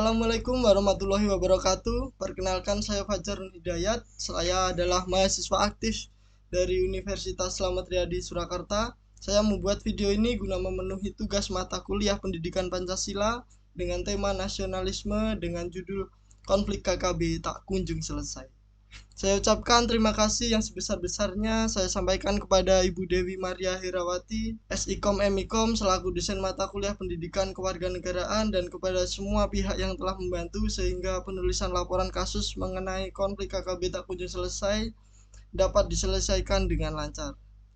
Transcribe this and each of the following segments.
Assalamualaikum warahmatullahi wabarakatuh. Perkenalkan, saya Fajar Hidayat. Saya adalah mahasiswa aktif dari Universitas Slamet Riyadi Surakarta. Saya membuat video ini guna memenuhi tugas mata kuliah Pendidikan Pancasila dengan tema nasionalisme dengan judul Konflik KKB Tak Kunjung Selesai. Saya ucapkan terima kasih yang sebesar-besarnya saya sampaikan kepada Ibu Dewi Maria Herawati, SIKOM MIKOM selaku dosen mata kuliah Pendidikan Kewarganegaraan, dan kepada semua pihak yang telah membantu sehingga penulisan laporan kasus mengenai konflik KKB tak kunjung selesai dapat diselesaikan dengan lancar.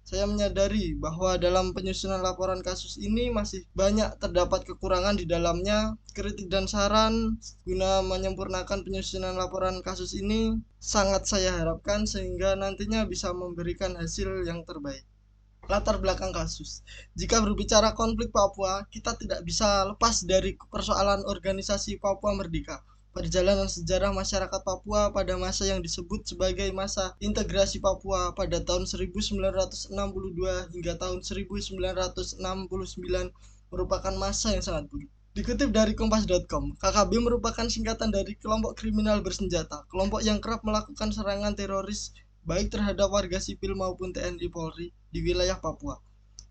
Saya menyadari bahwa dalam penyusunan laporan kasus ini masih banyak terdapat kekurangan di dalamnya. Kritik dan saran guna menyempurnakan penyusunan laporan kasus ini sangat saya harapkan sehingga nantinya bisa memberikan hasil yang terbaik. Latar belakang kasus. Jika berbicara konflik Papua, kita tidak bisa lepas dari persoalan organisasi Papua Merdeka. Perjalanan sejarah masyarakat Papua pada masa yang disebut sebagai masa integrasi Papua pada tahun 1962 hingga tahun 1969 merupakan masa yang sangat buruk. Dikutip dari kompas.com, KKB merupakan singkatan dari kelompok kriminal bersenjata, kelompok yang kerap melakukan serangan teroris baik terhadap warga sipil maupun TNI Polri di wilayah Papua.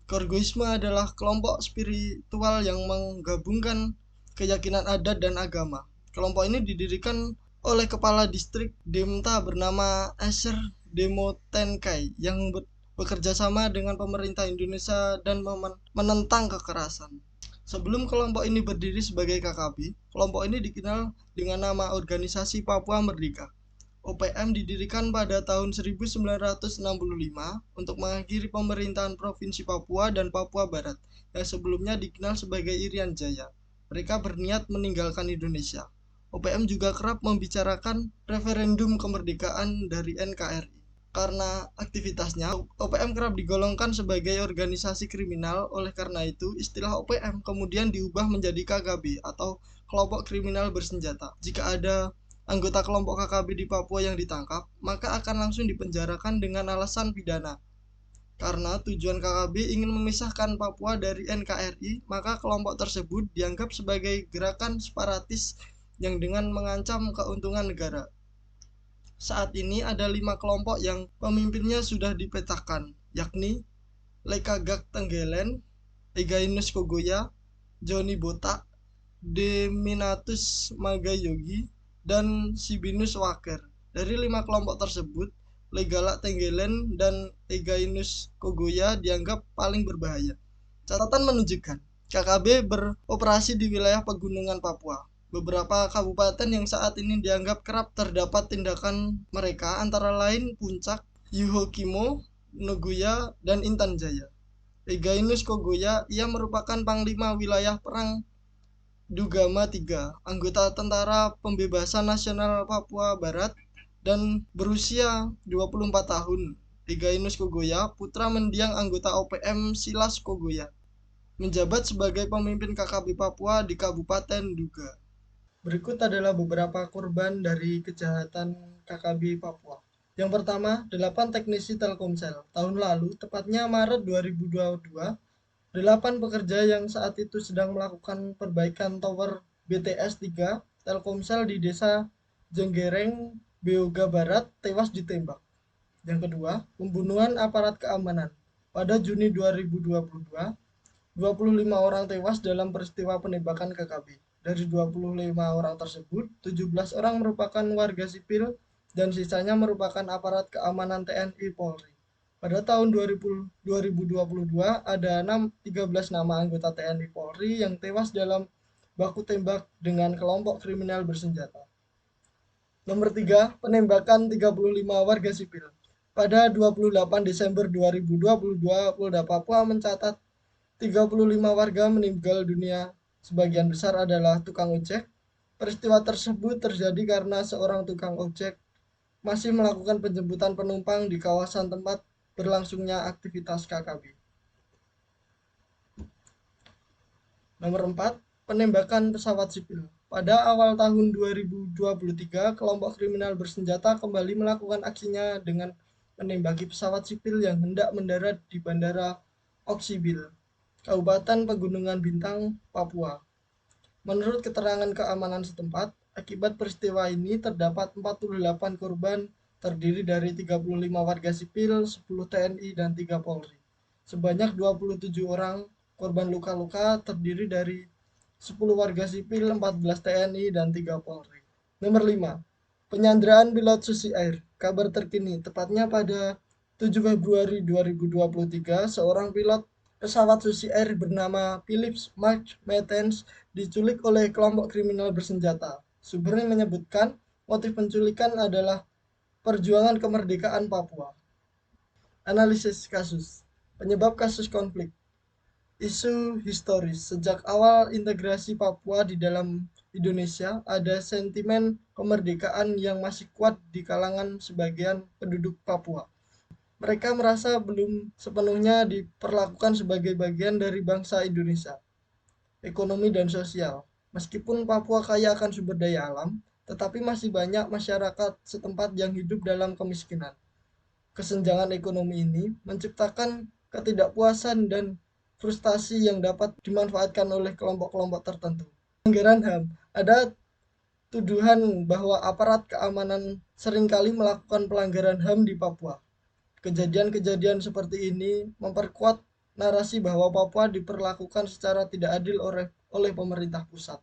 Korgoisme adalah kelompok spiritual yang menggabungkan keyakinan adat dan agama. Kelompok ini didirikan oleh kepala distrik Demta bernama Asher Demotenkai yang bekerja sama dengan pemerintah Indonesia dan menentang kekerasan. Sebelum kelompok ini berdiri sebagai KKB, kelompok ini dikenal dengan nama Organisasi Papua Merdeka. OPM didirikan pada tahun 1965 untuk mengakhiri pemerintahan Provinsi Papua dan Papua Barat yang sebelumnya dikenal sebagai Irian Jaya. Mereka berniat meninggalkan Indonesia. OPM juga kerap membicarakan referendum kemerdekaan dari NKRI. Karena aktivitasnya, OPM kerap digolongkan sebagai organisasi kriminal. Oleh karena itu, istilah OPM kemudian diubah menjadi KKB atau kelompok kriminal bersenjata. Jika ada anggota kelompok KKB di Papua yang ditangkap, maka akan langsung dipenjarakan dengan alasan pidana. Karena tujuan KKB ingin memisahkan Papua dari NKRI, maka kelompok tersebut dianggap sebagai gerakan separatis yang dengan mengancam keuntungan negara. Saat ini ada 5 kelompok yang pemimpinnya sudah dipetakan, yakni Lekagak Tenggelen, Egainus Kogoya, Joni Botak, Deminatus Magayogi, dan Sibinus Waker. Dari 5 kelompok tersebut, Legalak Tenggelen dan Egainus Kogoya dianggap paling berbahaya. Catatan menunjukkan, KKB beroperasi di wilayah pegunungan Papua. Beberapa kabupaten yang saat ini dianggap kerap terdapat tindakan mereka antara lain Puncak, Yuhokimo, Nogoya, dan Intan Jaya. Egainus Kogoya, ia merupakan panglima wilayah perang Dugama III, anggota Tentara Pembebasan Nasional Papua Barat, dan berusia 24 tahun. Egainus Kogoya, putra mendiang anggota OPM Silas Kogoya, menjabat sebagai pemimpin KKB Papua di Kabupaten Duga. Berikut adalah beberapa korban dari kejahatan KKB Papua. Yang pertama, 8 teknisi Telkomsel. Tahun lalu, tepatnya Maret 2022, 8 pekerja yang saat itu sedang melakukan perbaikan tower BTS 3 Telkomsel di desa Jenggereng, Beoga Barat tewas ditembak. Yang kedua, pembunuhan aparat keamanan. Pada Juni 2022, 25 orang tewas dalam peristiwa penembakan KKB. Dari 25 orang tersebut, 17 orang merupakan warga sipil dan sisanya merupakan aparat keamanan TNI Polri. Pada tahun 2022 ada 13 nama anggota TNI Polri yang tewas dalam baku tembak dengan kelompok kriminal bersenjata. Nomor 3, penembakan 35 warga sipil. Pada 28 Desember 2022, Polda Papua mencatat 35 warga meninggal dunia, sebagian besar adalah tukang ojek. Peristiwa tersebut terjadi karena seorang tukang ojek masih melakukan penjemputan penumpang di kawasan tempat berlangsungnya aktivitas KKB. Nomor 4, penembakan pesawat sipil. Pada awal tahun 2023, kelompok kriminal bersenjata kembali melakukan aksinya dengan menembaki pesawat sipil yang hendak mendarat di Bandara Oksibil, Kabupaten Pegunungan Bintang, Papua. Menurut keterangan keamanan setempat, akibat peristiwa ini terdapat 48 korban terdiri dari 35 warga sipil, 10 TNI, dan 3 Polri. Sebanyak 27 orang korban luka-luka terdiri dari 10 warga sipil, 14 TNI, dan 3 Polri. Nomor 5. Penyanderaan pilot Susi Air. Kabar terkini, tepatnya pada 7 Februari 2023, seorang pilot pesawat Susi Air bernama Philips Mark Mertens diculik oleh kelompok kriminal bersenjata. Sumbernya menyebutkan motif penculikan adalah perjuangan kemerdekaan Papua. Analisis kasus. Penyebab kasus konflik. Isu historis. Sejak awal integrasi Papua di dalam Indonesia, ada sentimen kemerdekaan yang masih kuat di kalangan sebagian penduduk Papua. Mereka merasa belum sepenuhnya diperlakukan sebagai bagian dari bangsa Indonesia, ekonomi dan sosial. Meskipun Papua kaya akan sumber daya alam, tetapi masih banyak masyarakat setempat yang hidup dalam kemiskinan. Kesenjangan ekonomi ini menciptakan ketidakpuasan dan frustasi yang dapat dimanfaatkan oleh kelompok-kelompok tertentu. Pelanggaran HAM. Ada tuduhan bahwa aparat keamanan seringkali melakukan pelanggaran HAM di Papua. Kejadian-kejadian seperti ini memperkuat narasi bahwa Papua diperlakukan secara tidak adil oleh pemerintah pusat.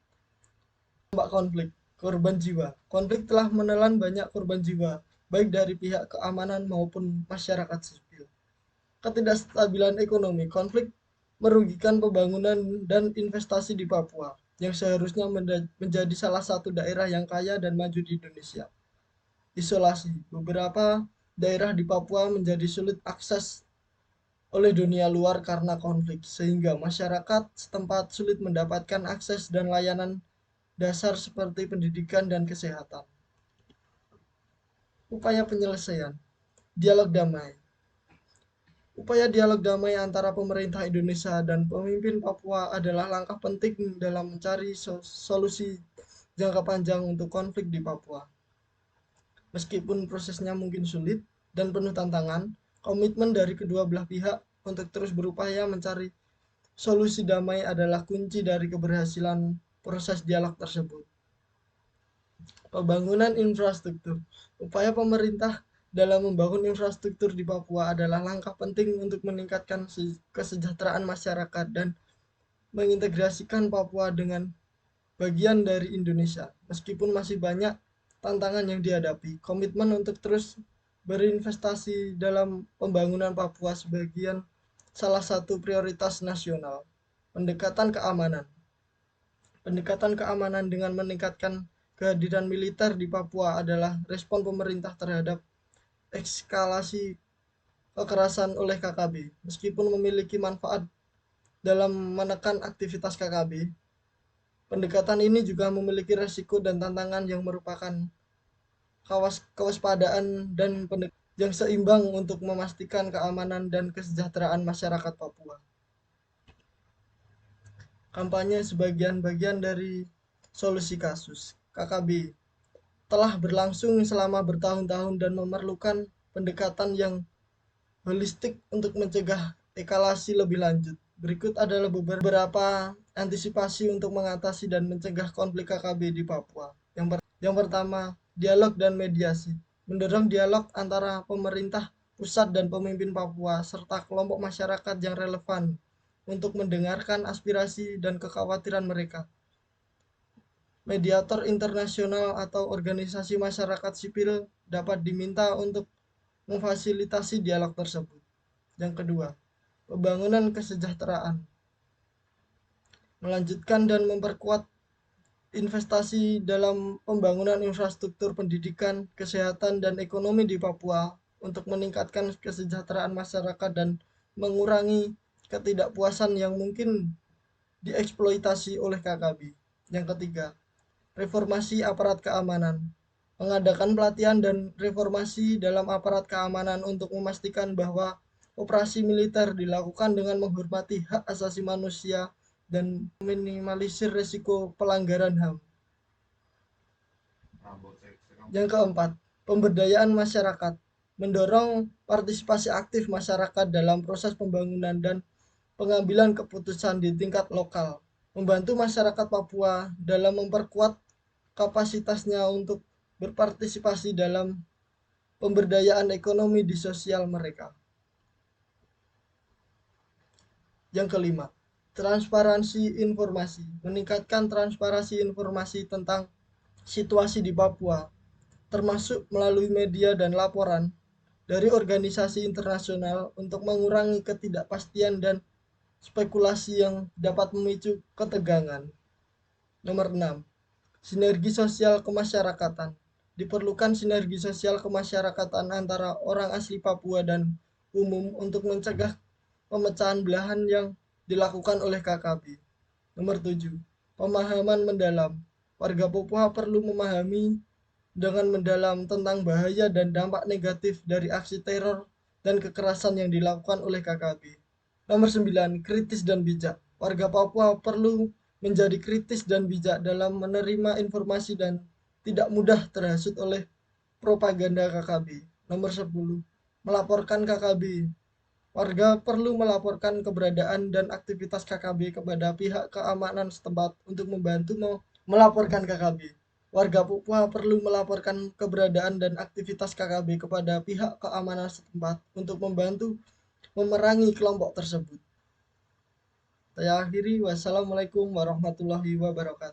Dampak konflik, korban jiwa. Konflik telah menelan banyak korban jiwa, baik dari pihak keamanan maupun masyarakat sipil. Ketidakstabilan ekonomi, konflik merugikan pembangunan dan investasi di Papua, yang seharusnya menjadi salah satu daerah yang kaya dan maju di Indonesia. Isolasi, beberapa daerah di Papua menjadi sulit akses oleh dunia luar karena konflik, sehingga masyarakat setempat sulit mendapatkan akses dan layanan dasar seperti pendidikan dan kesehatan. Upaya penyelesaian, dialog damai. Upaya dialog damai antara pemerintah Indonesia dan pemimpin Papua adalah langkah penting dalam mencari solusi jangka panjang untuk konflik di Papua. Meskipun prosesnya mungkin sulit dan penuh tantangan, komitmen dari kedua belah pihak untuk terus berupaya mencari solusi damai adalah kunci dari keberhasilan proses dialog tersebut. Pembangunan infrastruktur. Upaya pemerintah dalam membangun infrastruktur di Papua adalah langkah penting untuk meningkatkan kesejahteraan masyarakat dan mengintegrasikan Papua dengan bagian dari Indonesia. Meskipun masih banyak tantangan yang dihadapi, komitmen untuk terus berinvestasi dalam pembangunan Papua sebagian salah satu prioritas nasional. Pendekatan keamanan. Pendekatan keamanan dengan meningkatkan kehadiran militer di Papua adalah respon pemerintah terhadap eskalasi kekerasan oleh KKB. Meskipun memiliki manfaat dalam menekan aktivitas KKB, pendekatan ini juga memiliki resiko dan tantangan yang merupakan kewaspadaan dan yang seimbang untuk memastikan keamanan dan kesejahteraan masyarakat Papua. Kampanye sebagian bagian dari solusi kasus. KKB telah berlangsung selama bertahun-tahun dan memerlukan pendekatan yang holistik untuk mencegah eskalasi lebih lanjut. Berikut adalah beberapa antisipasi untuk mengatasi dan mencegah konflik KKB di Papua. Yang pertama, dialog dan mediasi. Mendorong dialog antara pemerintah pusat dan pemimpin Papua serta kelompok masyarakat yang relevan untuk mendengarkan aspirasi dan kekhawatiran mereka. Mediator internasional atau organisasi masyarakat sipil dapat diminta untuk memfasilitasi dialog tersebut. Yang kedua, pembangunan kesejahteraan. Melanjutkan dan memperkuat investasi dalam pembangunan infrastruktur pendidikan, kesehatan, dan ekonomi di Papua untuk meningkatkan kesejahteraan masyarakat dan mengurangi ketidakpuasan yang mungkin dieksploitasi oleh KKB. Yang ketiga, reformasi aparat keamanan. Mengadakan pelatihan dan reformasi dalam aparat keamanan untuk memastikan bahwa operasi militer dilakukan dengan menghormati hak asasi manusia dan meminimalisir risiko pelanggaran HAM. Yang keempat, pemberdayaan masyarakat. Mendorong partisipasi aktif masyarakat dalam proses pembangunan dan pengambilan keputusan di tingkat lokal. membantu masyarakat Papua dalam memperkuat kapasitasnya untuk berpartisipasi dalam pemberdayaan ekonomi di sosial mereka. Yang kelima, transparansi informasi. Meningkatkan transparansi informasi tentang situasi di Papua, termasuk melalui media dan laporan dari organisasi internasional untuk mengurangi ketidakpastian dan spekulasi yang dapat memicu ketegangan. Nomor 6. Sinergi sosial kemasyarakatan. Diperlukan sinergi sosial kemasyarakatan antara orang asli Papua dan umum untuk mencegah pemecahan belahan yang dilakukan oleh KKB. Nomor 7. Pemahaman mendalam. Warga Papua perlu memahami dengan mendalam tentang bahaya dan dampak negatif dari aksi teror dan kekerasan yang dilakukan oleh KKB. Nomor 9. Kritis dan bijak. Warga Papua perlu menjadi kritis dan bijak dalam menerima informasi dan tidak mudah terhasut oleh propaganda KKB. Nomor 10. Melaporkan KKB. Warga perlu melaporkan keberadaan dan aktivitas KKB kepada pihak keamanan setempat untuk membantu melaporkan KKB. Warga Papua perlu melaporkan keberadaan dan aktivitas KKB kepada pihak keamanan setempat untuk membantu memerangi kelompok tersebut. Saya akhiri, wassalamualaikum warahmatullahi wabarakatuh.